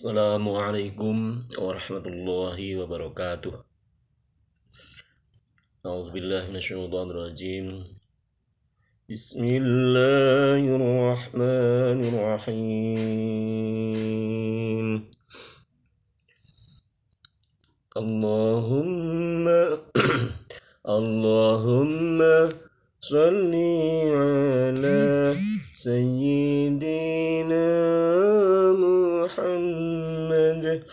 Assalamualaikum warahmatullahi wabarakatuh. A'udzubillahi minasyaitonirrajim. Bismillahirrahmanirrahim. Allahumma Allahumma shalli ala sayyidina Muhammad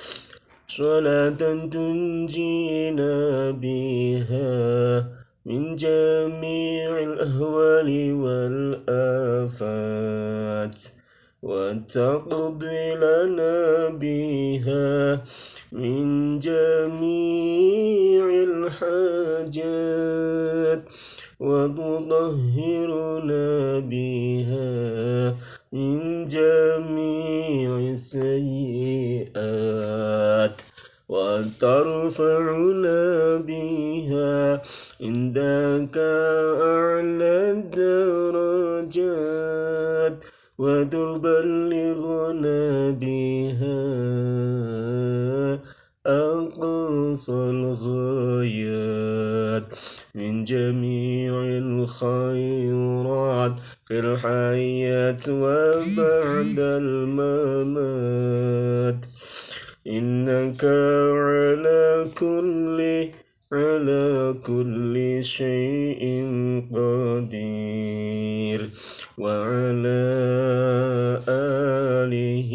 salatan tunjina biha min jami'il ahwali wal afat وتقضي لنا بها من جميع الحاجات وتطهرنا بها من جميع السيئات وترفعنا بها عندك أعلى الدرجات وتبلغنا بها أقصى الغايات من جميع الخيرات في الحياة وبعد الممات إنك على كل شيء قدير وعلى آله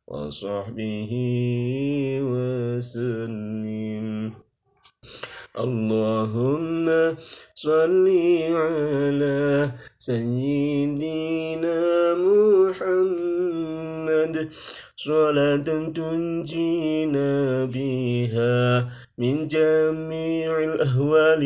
وصحبه وسلم. اللهم صل على سيدنا محمد صلاة تنجينا بها من جميع الأهوال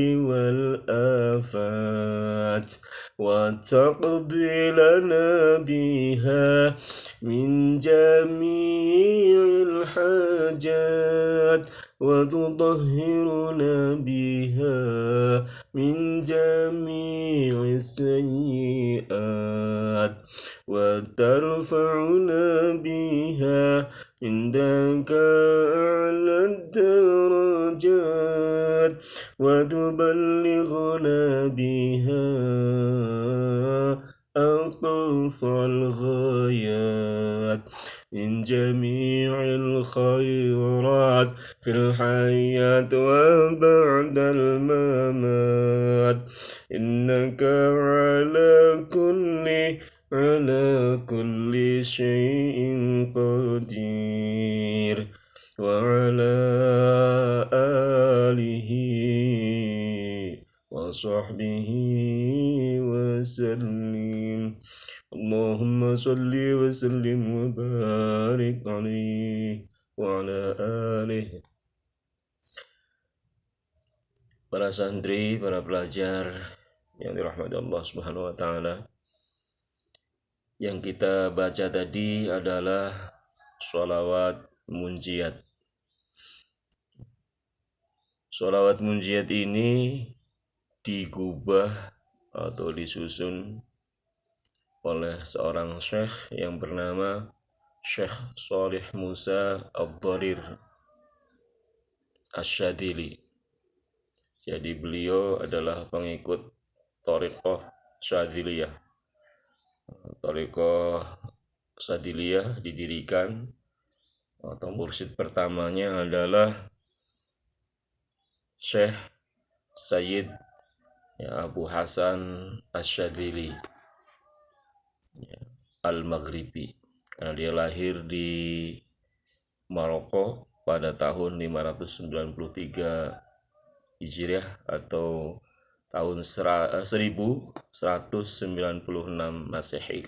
والآفات وتقضي لنا بها من جميع الحاجات وتطهرنا بها من جميع السيئات وترفعنا بها عندك أعلى الدرجات وتبلغنا بها أقصى الغايات من جميع الخيرات في الحياة وبعد الممات إنك على كل شيء قدير وعلى آله وصحبه وسلم. اللهم صل وسلم وبارك عليه وعلى آله. Para santri, para pelajar yang dirahmati Allah Subhanahu wa taala, yang kita baca tadi adalah sholawat munjiat. Sholawat munjiat ini digubah atau disusun oleh seorang syekh yang bernama Syekh Shalih Musa Ad-Dharir Asy-Syadzili. Jadi beliau adalah pengikut thariqah Syadziliyah. Thariqah Syadziliyah didirikan atau mursyid pertamanya adalah Syekh Sayyid Abu Hasan Asy-Syadzili Al-Maghribi, karena dia lahir di Maroko pada tahun 593 Hijriah atau tahun 1196 Masehi.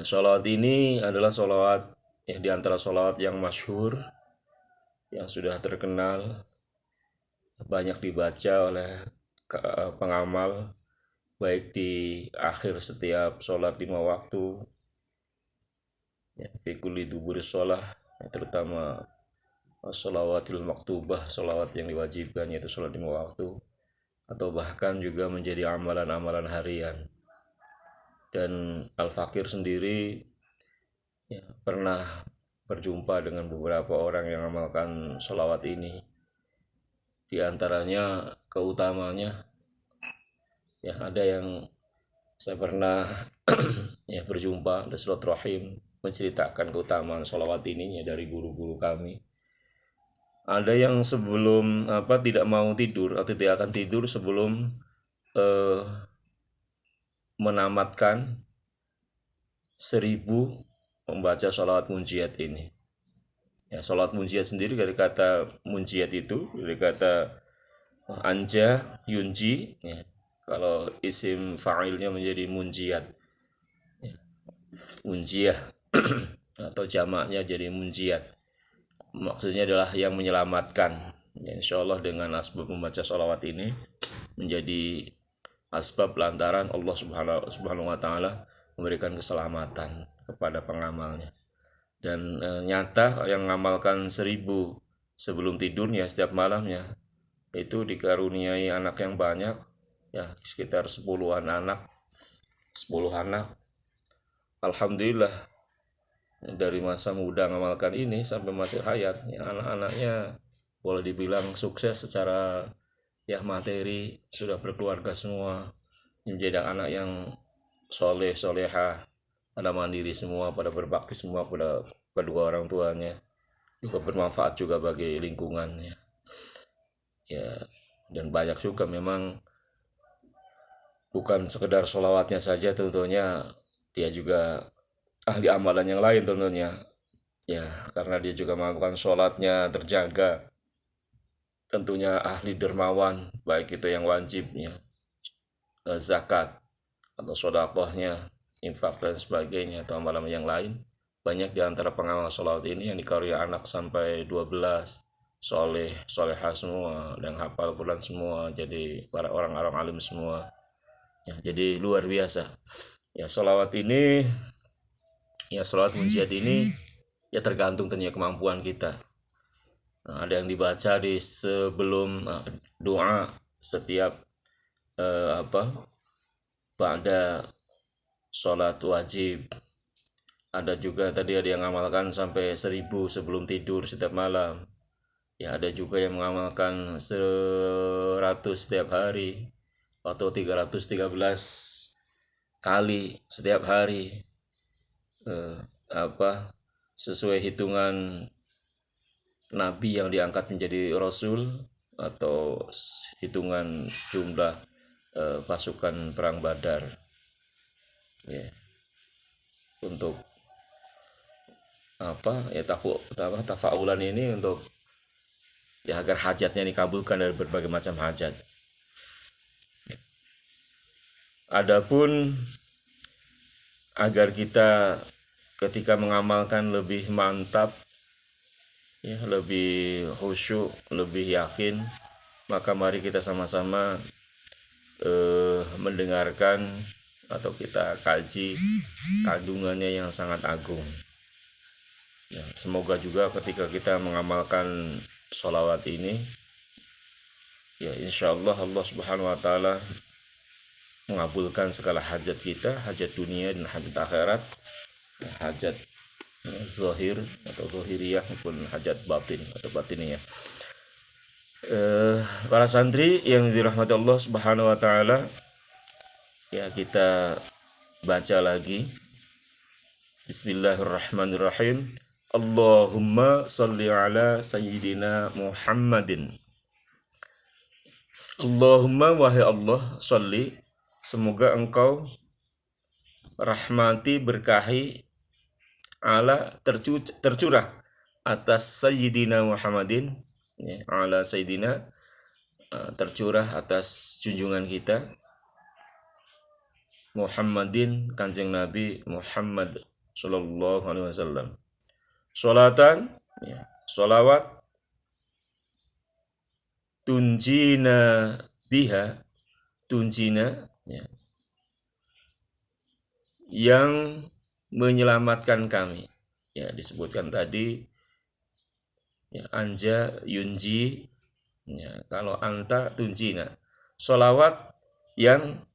Sholawat ini adalah sholawat yang diantara sholawat yang masyhur, yang sudah terkenal, banyak dibaca oleh pengamal baik di akhir setiap sholat 5 waktu, fi kulli duburi sholah, terutama sholawatil maktubah, sholawat yang diwajibkan yaitu sholat 5 waktu, atau bahkan juga menjadi amalan-amalan harian. Dan Al-Fakir sendiri ya, pernah berjumpa dengan beberapa orang yang mengamalkan sholawat ini. Di antaranya keutamanya, ya ada yang saya pernah ya berjumpa ada silaturahim menceritakan keutamaan sholawat ini ya dari guru-guru kami. Ada yang sebelum tidak mau tidur atau tidak akan tidur sebelum eh, menamatkan 1000 membaca sholawat munjiat ini. Ya, sholawat munjiat sendiri dari kata munjiat itu dari kata anja yunji. Ya. Kalau isim fa'ilnya menjadi munjiat, munjiah atau jamaknya jadi munjiat. Maksudnya adalah yang menyelamatkan. Ya, insya Allah dengan asbab membaca sholawat ini menjadi asbab lantaran Allah subhanahu wa ta'ala memberikan keselamatan kepada pengamalnya. Dan nyata yang mengamalkan 1000 sebelum tidurnya setiap malamnya itu dikaruniai anak yang banyak, ya sekitar 10 anak. Alhamdulillah dari masa muda mengamalkan ini sampai masih hayat, ya, anak-anaknya boleh dibilang sukses secara ya materi, sudah berkeluarga semua, menjadi anak yang soleh soleha, pada mandiri semua, pada berbakti semua pada kedua orang tuanya, juga bermanfaat juga bagi lingkungannya. Ya, dan banyak juga memang bukan sekedar sholawatnya saja, tentunya dia juga ahli amalan yang lain tentunya. Ya, karena dia juga melakukan sholatnya terjaga, tentunya ahli dermawan, baik itu yang wajibnya, zakat, atau sodakohnya, infak dan sebagainya, atau amalan yang lain. Banyak di antara pengamal sholat ini yang dikaruniai anak sampai 12, soleh, soleha semua, dan hafal Quran semua, jadi para orang-orang alim semua. Ya, jadi luar biasa. Ya, sholawat ini, ya sholawat munjiat ini, ya tergantung tentunya kemampuan kita. Nah, ada yang dibaca di sebelum doa setiap pada sholat wajib. Ada juga tadi ada yang mengamalkan sampai 1000 sebelum tidur setiap malam. Ya ada juga yang mengamalkan 100 setiap hari atau 313 kali setiap hari. Eh, apa sesuai hitungan nabi yang diangkat menjadi rasul atau hitungan jumlah pasukan perang Badar. Ya, untuk tafaulan ini untuk ya agar hajatnya dikabulkan dari berbagai macam hajat. Adapun agar kita ketika mengamalkan lebih mantap, ya lebih khusyuk, lebih yakin, maka mari kita sama-sama mendengarkan atau kita kaji kandungannya yang sangat agung. Ya, semoga juga ketika kita mengamalkan sholawat ini, ya insya Allah Allah subhanahu wa ta'ala mengabulkan segala hajat kita, hajat dunia dan hajat akhirat, hajat zahir atau zahiriyah maupun hajat batin atau batiniyah. Para santri yang dirahmati Allah subhanahu wa ta'ala, ya kita baca lagi. Bismillahirrahmanirrahim. Allahumma salli ala sayyidina Muhammadin. Allahumma wahai Allah, salli, semoga engkau rahmati berkahi ala tercurah atas sayyidina Muhammadin, ya, ala sayyidina tercurah atas junjungan kita Muhammadin, kanjeng Nabi Muhammad sallallahu alaihi wasallam. Sholatan, ya, sholawat tunjina biha, tunjina, ya, yang menyelamatkan kami. Ya, disebutkan tadi ya, anja yunji, ya, kalau anta tunjina. Sholawat yang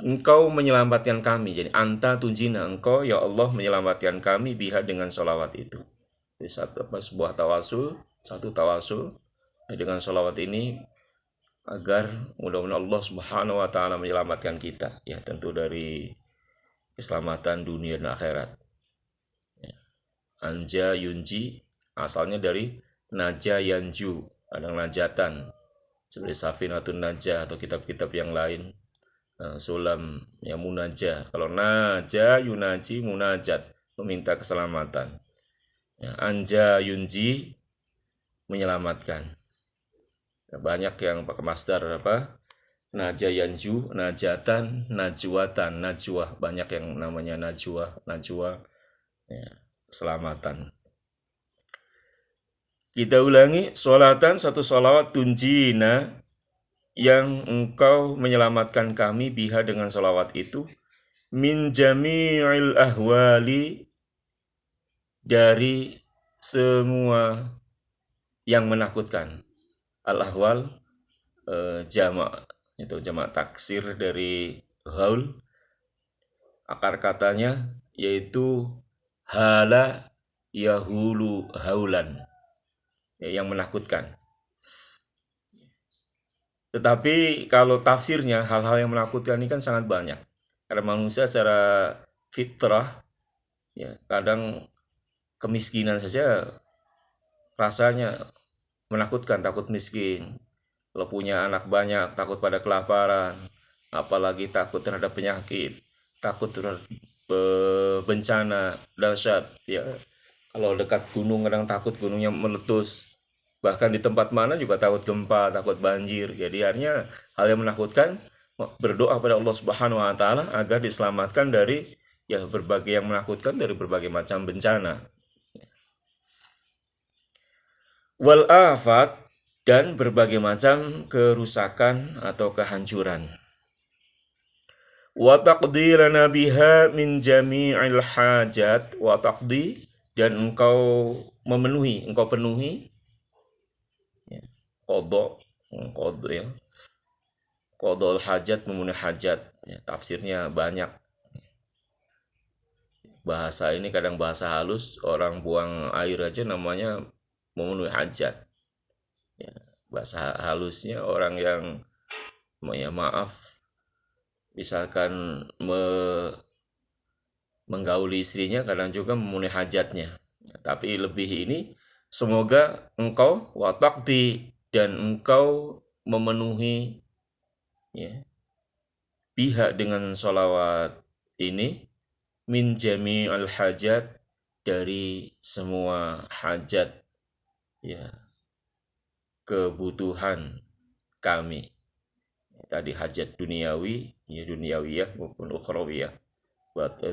engkau menyelamatkan kami. Jadi anta tunjina, engkau ya Allah menyelamatkan kami biha dengan sholawat itu. Jadi sebuah tawasul, satu tawasul dengan sholawat ini agar mudah-mudahan Allah Subhanahu wa taala menyelamatkan kita, ya tentu dari keselamatan dunia dan akhirat. Anja yunji asalnya dari naja yanju, ada najatan seperti Safinatun Najah atau kitab-kitab yang lain. Sulam ya munajah. Kalau naja yunaji munajat, meminta keselamatan. Ya, anja yunji menyelamatkan. Ya, banyak yang pakai masdar apa? Naja yanju, najatan, najwatan, najwa. Banyak yang namanya najwa, ya, keselamatan. Kita ulangi, sholatan satu sholawat tunjina, yang engkau menyelamatkan kami biha dengan sholawat itu, min jami'il ahwali, dari semua yang menakutkan. Al-ahwal jamak, itu jamak taksir dari haul. Akar katanya yaitu hala yahulu haulan, yang menakutkan. Tetapi kalau tafsirnya, hal-hal yang menakutkan ini kan sangat banyak. Karena manusia secara fitrah, ya kadang kemiskinan saja rasanya menakutkan, takut miskin. Kalau punya anak banyak, takut pada kelaparan. Apalagi takut terhadap penyakit, takut terhadap bencana dahsyat. Ya, kalau dekat gunung kadang takut gunungnya meletus. Bahkan di tempat mana juga takut gempa, takut banjir. Jadi artinya hal yang menakutkan, berdoa pada Allah Subhanahu wa taala agar diselamatkan dari ya berbagai yang menakutkan, dari berbagai macam bencana. Wal afat, dan berbagai macam kerusakan atau kehancuran. Wa taqdi lana biha min jami'il hajat, wa taqdi, dan engkau memenuhi, engkau penuhi qadha, ya. Qadhul hajat, memenuhi hajat. Ya, tafsirnya banyak. Bahasa ini kadang bahasa halus, orang buang air aja namanya memenuhi hajat. Ya, bahasa halusnya orang yang ya maaf, misalkan menggauli istrinya kadang juga memenuhi hajatnya. Tapi lebih ini, semoga engkau watakti, dan engkau memenuhi ya pihak dengan sholawat ini, min jami al hajat, dari semua hajat, ya kebutuhan kami. Tadi hajat duniawi, ya duniawiyah maupun ukhrawiyah,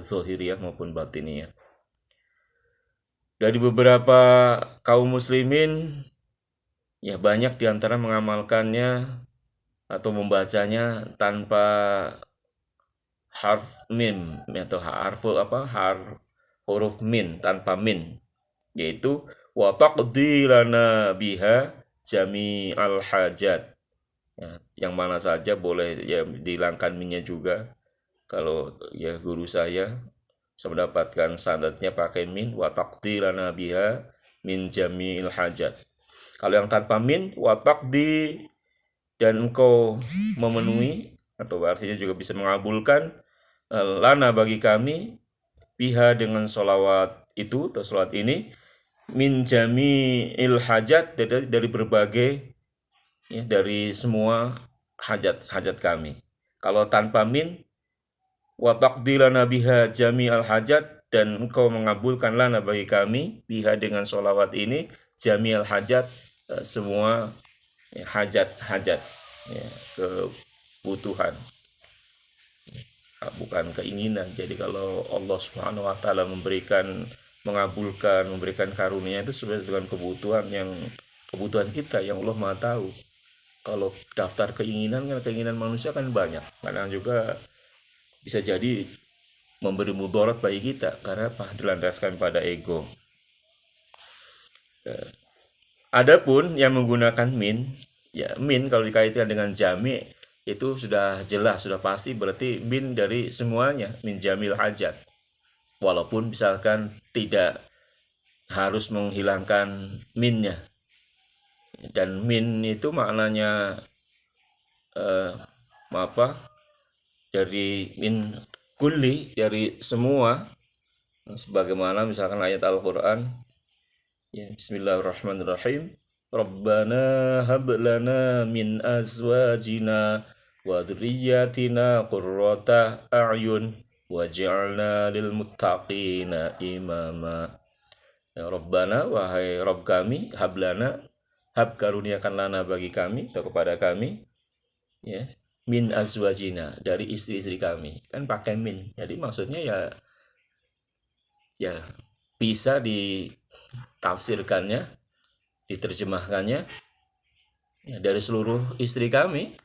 zahiriyah maupun batiniyah. Dari beberapa kaum muslimin, ya banyak diantara mengamalkannya atau membacanya tanpa harf mim, atau huruf min, tanpa min, yaitu wa taqdi lana biha jami al hajat. Ya, yang mana saja boleh ya dihilangkan minnya juga. Kalau ya guru saya mendapatkan sanadnya pakai min, wa taqdi lana biha min jami'il hajat. Kalau yang tanpa min, wa taqdi, dan engkau memenuhi, atau artinya juga bisa mengabulkan, lana bagi kami, biha dengan sholawat itu atau sholawat ini, min jami'il hajat, dari berbagai ya, dari semua hajat kami. Kalau tanpa min, wa taqdi lana biha jami'al hajat, dan engkau mengabulkan lana bagi kami biha dengan sholawat ini jami'al hajat, semua ya, hajat ya, kebutuhan, bukan keinginan. Jadi kalau Allah Subhanahu wa taala memberikan karunia itu sesuai dengan kebutuhan kita yang Allah Maha tahu. Kalau daftar keinginan manusia kan banyak, kadang juga bisa jadi memberi mudarat bagi kita karena dilandaskan pada ego. Adapun yang menggunakan min, ya min kalau dikaitkan dengan jami, itu sudah jelas, sudah pasti berarti min dari semuanya, min jamil hajat. Walaupun misalkan tidak harus menghilangkan minnya. Dan min itu maknanya apa? Dari min kulli, dari semua, sebagaimana misalkan ayat Al-Qur'an, ya, Bismillahirrahmanirrahim. Rabbana hab lana min azwajina wa dzurriyyatina qurrata a'yun waj'alna lil muttaqina imama. Ya Rabbana, wahai Rabb kami, hablana, hab karuniakan lana bagi kami atau kepada kami, ya, min azwajina, dari istri-istri kami. Kan pakai min. Jadi maksudnya ya bisa ditafsirkannya, diterjemahkannya, ya, dari seluruh istri kami.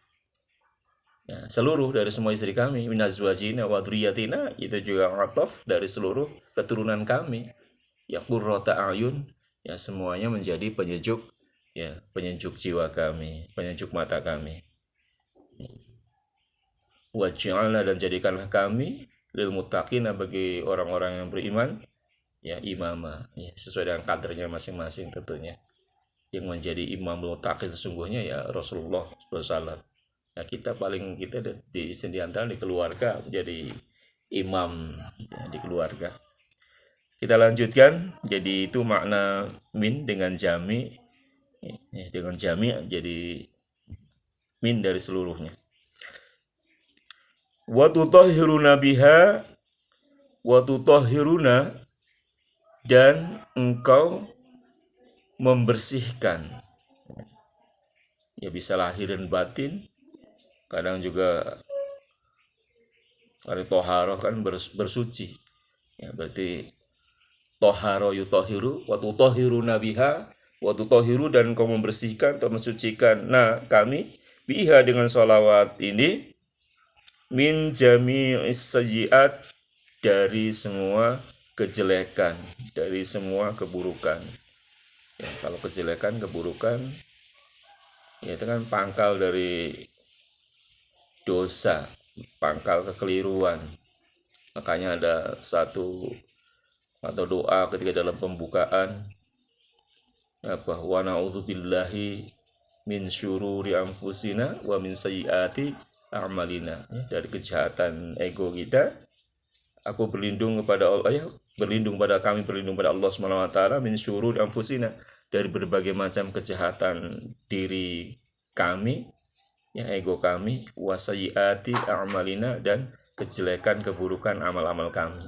Ya, seluruh dari semua istri kami, min azwajina wa dzurriyyatina, itu juga ataf dari seluruh keturunan kami. Ya qurrata a'yun, ya semuanya menjadi penyejuk, ya penyejuk jiwa kami, penyejuk mata kami. Waj'alna, dan jadikanlah kami, lil muttaqina, bagi orang-orang yang beriman, ya imama, ya sesuai dengan kadernya masing-masing tentunya. Yang menjadi imam muttaqin sesungguhnya ya Rasulullah SAW. Ya kita di antara di keluarga menjadi imam, ya, di keluarga. Kita lanjutkan, jadi itu makna min dengan jami, ya, dengan jami jadi min dari seluruhnya. Wa tutahhiruna biha, wa tutahhiruna, dan engkau membersihkan, ya bisa lahir dan batin, kadang juga dari toharoh kan bersuci, ya berarti toharo yutohiru, wa tutahhiruna biha, wa tutahhiru, dan engkau membersihkan atau mensucikan kami, biha, dengan sholawat ini, min jami'is sayyi'at, dari semua kejelekan, dari semua keburukan. Ya, kalau kejelekan, keburukan, ya itu kan pangkal dari dosa, pangkal kekeliruan. Makanya ada satu atau doa ketika dalam pembukaan, wa na'udzubillahi min syururi anfusina wa min sayyiati a'malina, dari kejahatan ego kita. Aku berlindung kepada Allah, ya, berlindung pada Allah Subhanahu wa taala, min syururi anfusina, dari berbagai macam kejahatan diri kami, ya ego kami, wa sayyiati a'malina, dan kejelekan keburukan amal-amal kami.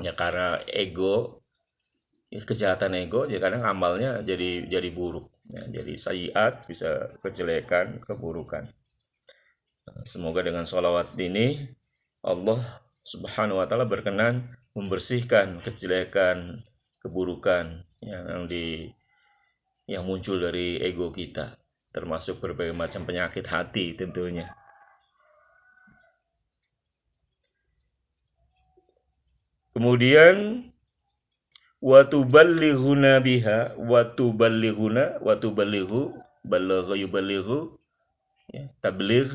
Ya karena ego, ya, kejahatan ego, ya kadang amalnya jadi buruk, ya, jadi sayyiat, bisa kejelekan, keburukan. Semoga dengan sholawat ini Allah Subhanahu wa taala berkenan membersihkan kejelekan, keburukan yang muncul dari ego kita, termasuk berbagai macam penyakit hati tentunya. Kemudian wa tuballighuna biha, wa tuballighuna, wa tuballighu, balagha yuballighu, ya, tabligh,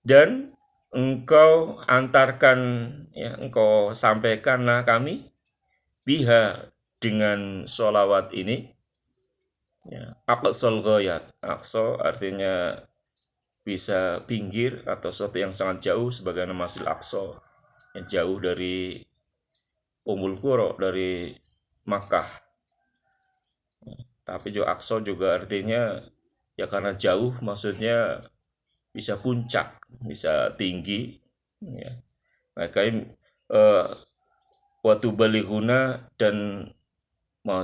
dan engkau antarkan, ya engkau sampaikanlah kami, biha, dengan sholawat ini, ya, aqsal ghayat. Aqsa artinya bisa pinggir atau sesuatu yang sangat jauh, sebagai nama Masjidil Aqsa, yang jauh dari Ummul Qura, dari Makkah. Tapi juga Aqsa juga artinya ya karena jauh, maksudnya bisa puncak, bisa tinggi, ya. Maka wa tuballighuna, dan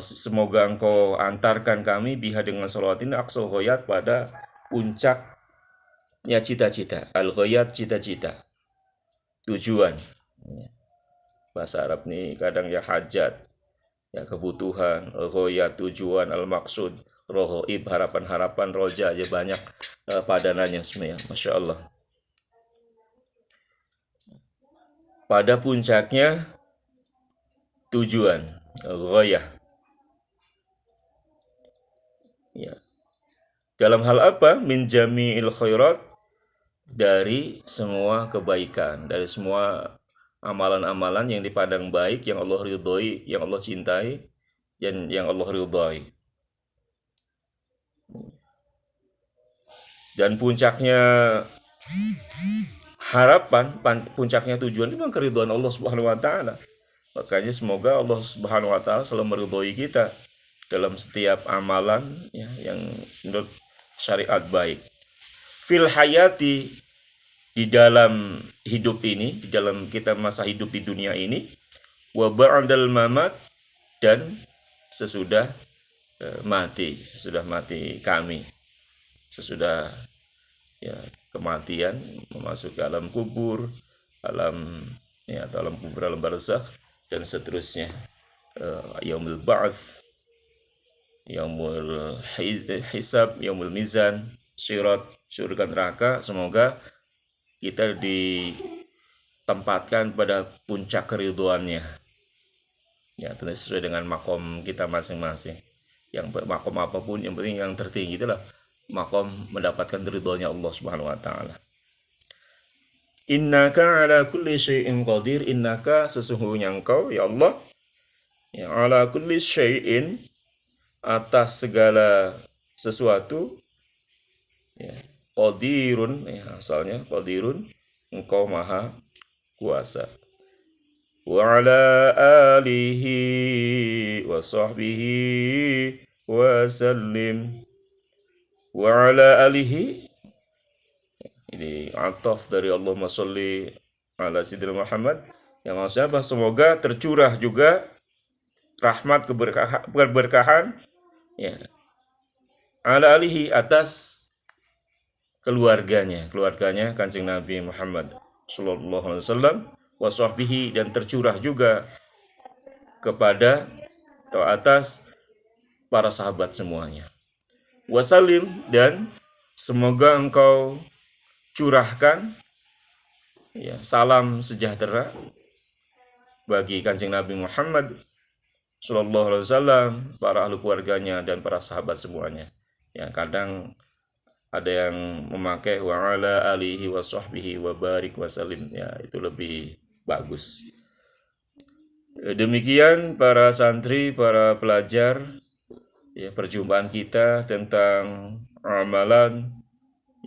semoga engkau antarkan kami, biha, dengan sholawat ini, aqsal ghayat, pada puncak, ya cita-cita. Al-ghayat, cita-cita, tujuan. Bahasa Arab nih kadang ya hajat, ya kebutuhan, al-ghayat, tujuan, al-maksud, rohoib, harapan-harapan, roja, ya banyak padanannya semuanya. Masya Allah. Pada puncaknya tujuan, ghayah. Ya. Dalam hal apa? Min jami'il khairat, dari semua kebaikan, dari semua amalan-amalan yang dipandang baik, yang Allah ridhoi, yang Allah cintai, dan yang Allah ridhoi. Dan puncaknya harapan, puncaknya tujuan itu memang keridhaan Allah Subhanahu wa taala. Makanya semoga Allah Subhanahu wa taala selalu meridhoi kita dalam setiap amalan ya, yang menurut syariat baik. Fil hayati, di dalam hidup ini, di dalam kita masa hidup di dunia ini, wa ba'dal mamat, dan sesudah sesudah mati kami, sesudah ya kematian, memasuki alam kubur, alam alam kubur, alam barzakh, dan seterusnya. Yaumul ba'ats, yaumul hisab, yaumul mizan, sirat, surga neraka. Semoga kita ditempatkan pada puncak keridhoannya. Ya, tentu sesuai dengan makom kita masing-masing. Yang makom apapun, yang penting yang tertinggi itulah makom mendapatkan ridhonya Allah Subhanahu wa taala. Innaka ala kulli syai'in qadir, innaka sesungguhnya engkau ya Allah ya ala kulli syai'in, atas segala sesuatu ya, qadirun ya, asalnya qadirun, engkau maha kuasa. Wa ala alihi wa sahbihi wa sallim. Wa ala alihi, ini ataf dari Allahumma sholli ala sayyidina Muhammad, yang maksudnya apa? Semoga tercurah juga rahmat, keberkahan ya, ala alihi, atas keluarganya Kanjeng Nabi Muhammad sallallahu alaihi wasallam, wa sahbihi, dan tercurah juga kepada atau atas para sahabat semuanya. Wasalim, dan semoga engkau curahkan ya, salam sejahtera bagi Kanjeng Nabi Muhammad sallallahu alaihi wasallam, para ahli keluarganya, dan para sahabat semuanya. Ya, kadang ada yang memakai wa ala alihi wa sahbihi wa barik wa salim, ya itu lebih bagus. Demikian para santri, para pelajar, ya perjumpaan kita tentang amalan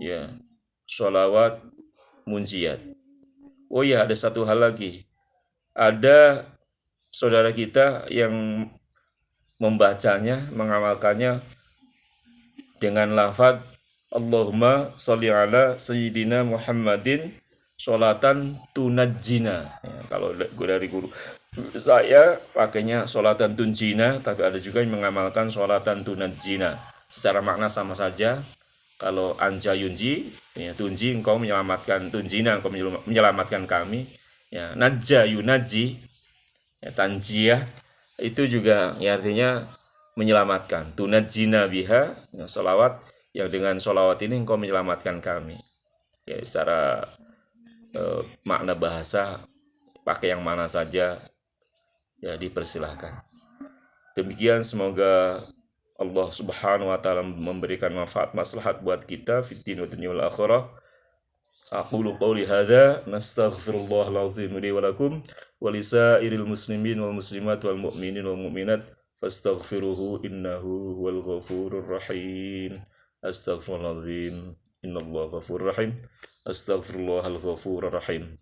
ya sholawat munjiat. Oh ya, ada satu hal lagi. Ada saudara kita yang membacanya, mengamalkannya dengan lafaz Allahumma sholli ala sayyidina Muhammadin sholatan tunajjina. Ya, kalau dari guru saya pakainya sholatan tunjina, tapi ada juga yang mengamalkan sholatan tunajjina. Secara makna sama saja. Kalau anja yunji, ya, tunji engkau menyelamatkan, tunjina engkau menyelamatkan kami. Ya, najja yunaji, ya, tanjiyah itu juga ya, artinya menyelamatkan. Tunajjina biha, ya, sholawat yang dengan sholawat ini engkau menyelamatkan kami. Ya, secara makna bahasa pakai yang mana saja ya dipersilahkan. Demikian, semoga Allah Subhanahu wa taala memberikan manfaat maslahat buat kita fid din wa dunya wal akhirah. Aqulu qouli hadza nastaghfirullahal azim li wa lakum wa lisairil muslimin wal muslimat wal mu'minin wal mu'minat fastaghfiruhu innahu huwal ghafurur rahim. Astaghfirullahalazim, innallaha ghafurur rahim. Astaghfirullahal ghafurur rahim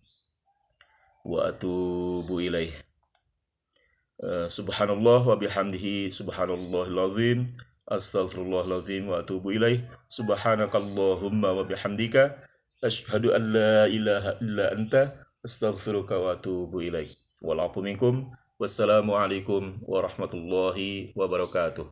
wa atubu ilaih. Subhanallah wa bihamdihi subhanallahil azim. Astaghfirullahalazim wa atubu ilaih. Subhanakallahumma wa bihamdika asyhadu an la ilaha illa anta astaghfiruka wa atubu ilaih. Wal afu minkum. Wassalamu alaikum warahmatullahi wabarakatuh.